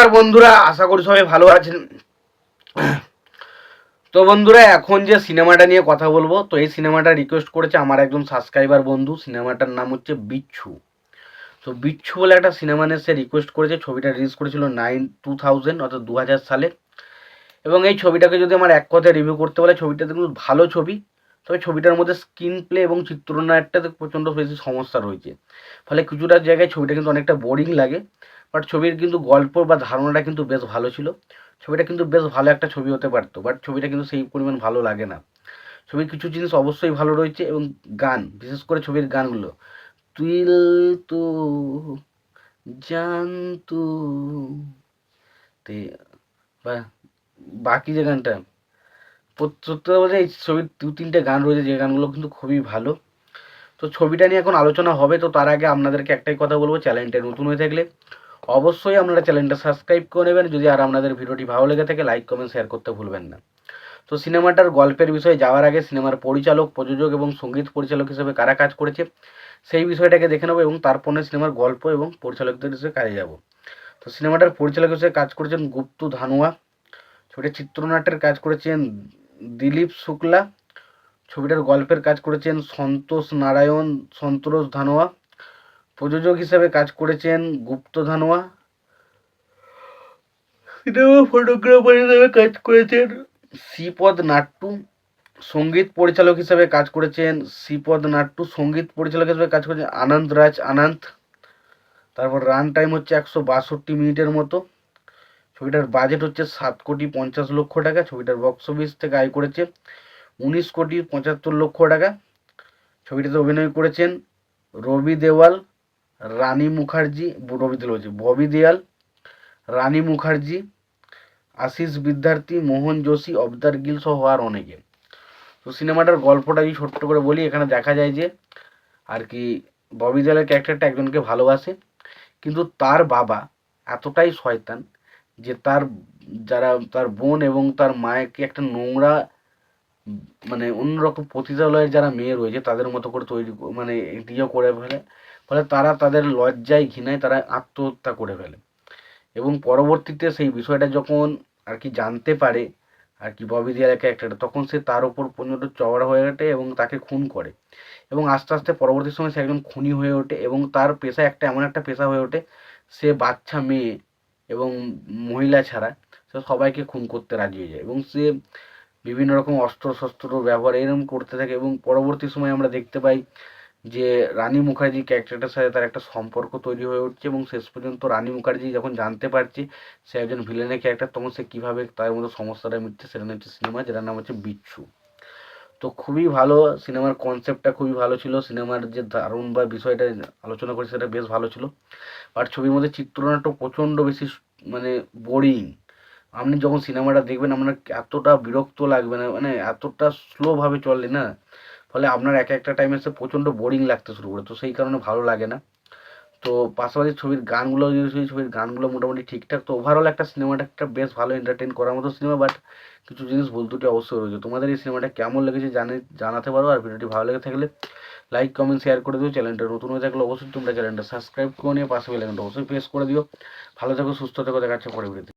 নমস্কার বন্ধুরা, আশা করি সবাই ভালো আছেন। তো বন্ধুরা, এখন যে সিনেমাটা নিয়ে কথা বলবো, তো এই সিনেমাটা রিকোয়েস্ট করেছে আমার একজন সাবস্ক্রাইবার বন্ধু। সিনেমাটার নাম হচ্ছে বিচ্ছু। তো বিচ্ছু বলে একটা সিনেমা নিয়ে সে রিকোয়েস্ট করেছে। ছবিটা রিলিজ করেছিল 2000 অর্থাৎ 2000 সালে। এবং এই ছবিটাকে যদি আমার এক কথায় রিভিউ করতে বলে, ছবিটা কিন্তু ভালো ছবি। তবে ছবিটার মধ্যে স্ক্রিন প্লে এবং চিত্রনাট্যটাতে প্রচণ্ড বেশি সমস্যা রয়েছে। ফলে কিছুটা জায়গায় ছবিটা কিন্তু অনেকটা বোরিং লাগে। বাট ছবির কিন্তু গল্প বা ধারণাটা কিন্তু বেশ ভালো ছিল। ছবিটা কিন্তু বেশ ভালো একটা ছবি হতে পারতো, বাট ছবিটা কিন্তু সেই পরিমাণ ভালো লাগে না। ছবির কিছু জিনিস অবশ্যই ভালো রয়েছে এবং গান, বিশেষ করে ছবির গানগুলো, তুইল তো জানতু তে বা বাকি যে গানটা, সত্যি কথা বলতে এই ছবির দু তিনটে গান রয়েছে যে গানগুলো কিন্তু খুবই ভালো। তো ছবিটা নিয়ে এখন আলোচনা হবে, তো তার আগে আপনাদেরকে একটাই কথা বলবো, চ্যানেলটা নতুন হয়ে থাকলে অবশ্যই আপনারা চ্যানেলটা সাবস্ক্রাইব করে নেবেন। যদি আর আপনাদের ভিডিওটি ভালো লেগে থাকে, লাইক কমেন্ট শেয়ার করতে ভুলবেন না। তো সিনেমাটার গল্পের বিষয়ে যাওয়ার আগে সিনেমার পরিচালক, প্রযোজক এবং সঙ্গীত পরিচালক হিসেবে কারা কাজ করেছে সেই বিষয়টাকে দেখে নেবো, এবং তারপরে সিনেমার গল্প এবং পরিচালকদের হিসেবে কাজে যাব। তো সিনেমাটার পরিচালক হিসেবে কাজ করেছেন গুপ্তু ধানুয়া। ছবিটার চিত্রনাট্যের কাজ করেছেন দিলীপ শুক্লা। ছবিটার গল্পের কাজ করেছেন সন্তোষ নারায়ণ সন্তোষ ধানোয়া। প্রযোজক হিসেবে কাজ করেছেন গুপ্ত ধানোয়া। সিনেমা ফটোগ্রাফার হিসেবে কাজ করেছেন শ্রীপদ নাট্টু। সঙ্গীত পরিচালক হিসেবে কাজ করেছেন শ্রীপদ নাট্টু। সঙ্গীত পরিচালক হিসেবে কাজ করেছেন আনন্দ রাজ আনন্দ। তারপর রান টাইম হচ্ছে 162 মিনিটের মতো। ছবিটার বাজেট হচ্ছে 7,50,00,000 টাকা। ছবিটার বক্স অফিস থেকে আয় করেছে 19,75,00,000 টাকা। ছবিটাতে অভিনয় করেছেন রবি দেওয়াল, রানী মুখার্জি, রবি দেওয়াল বলছি, ববি দেওয়াল, রানী মুখার্জি, আশিস বিদ্যার্থী, মোহন যোশী, অবতার গিল সহ আর অনেকে। তো সিনেমাটার গল্পটা যদি ছোট্ট করে বলি, এখানে দেখা যায় যে আর কি ববি দেওয়ালের ক্যারেক্টারটা একজনকে ভালোবাসে, কিন্তু তার বাবা এতটাই শয়তান যে তার বোন এবং তার মাকে একটা নোংরা, মানে অন্যরকম পতিতালয়ের যারা মেয়ে রয়েছে তাদের মতো করে তৈরি মানে বিয়ে করে ফেলে। ফলে তারা তাদের লজ্জায় ঘৃণায় তারা আত্মহত্যা করে ফেলে। এবং পরবর্তীতে সেই বিষয়টা যখন আর কি জানতে পারে আর কি ববি দেওয়ালের ক্যারেক্টারটা, তখন সে তার ওপর পর্যন্ত চওড়া হয়ে ওঠে এবং তাকে খুন করে। এবং আস্তে আস্তে পরবর্তী সময় সে একজন খুনি হয়ে ওঠে এবং তার পেশা একটা এমন একটা পেশা হয়ে ওঠে, সে বাচ্চা মেয়ে এবং মহিলা ছাড়া সে সবাইকে খুন করতে রাজি হয়ে যায়। এবং সে বিভিন্ন রকম অস্ত্র শস্ত্র ব্যবহার এরকম করতে থাকে। এবং পরবর্তী সময় আমরা দেখতে পাই যে রানী মুখার্জি ক্যারেক্টারটার সাথে তার একটা সম্পর্ক তৈরি হয়ে উঠছে, এবং শেষ পর্যন্ত রানী মুখার্জি যখন জানতে পারছে সে একজন ভিলেনের ক্যারেক্টার, তখন সে কীভাবে তার মধ্যে সমস্যাটা মিটছে সেটা হচ্ছে সিনেমা, যেটার নাম হচ্ছে বিচ্ছু। তো খুবই ভালো, সিনেমার কনসেপ্টটা খুবই ভালো ছিল, সিনেমার যে দারুণ বা বিষয়টা আলোচনা করেছে সেটা বেশ ভালো ছিল। আর ছবির মধ্যে চিত্রনাট্য প্রচণ্ড বেশি মানে বোরিং। আপনি যখন সিনেমাটা দেখবেন আপনার এতটা বিরক্ত লাগবে না, মানে এতটা স্লোভাবে চলে না, ফলে আপনার এক একটা টাইমে এসে প্রচণ্ড বোরিং লাগতে শুরু করে, তো সেই কারণে ভালো লাগে না। তো পাশাপাশি ছবির গানগুলো যদি ছবির গানগুলো মোটামুটি ঠিকঠাক। তো ওভারঅল একটা সিনেমাটা একটা বেশ ভালো এন্টারটেন করার মতো সিনেমা, বাট কিছু জিনিস ভুল ত্রুটি অবশ্যই রয়েছে। তোমাদের এই সিনেমাটা কেমন লেগেছে জানাতে পারো। আর ভিডিওটি ভালো লেগে থাকলে লাইক কমেন্ট শেয়ার করে দিও। চ্যানেলটা নতুন হয়ে থাকলে অবশ্যই তোমরা চ্যানেলটা সাবস্ক্রাইব করে নিয়ে পাশে বেল আইকনটা অবশ্যই প্রেস করে দিও। ভালো থেকো, সুস্থ থেকো, দেখা হচ্ছে পরে ভিডিওতে।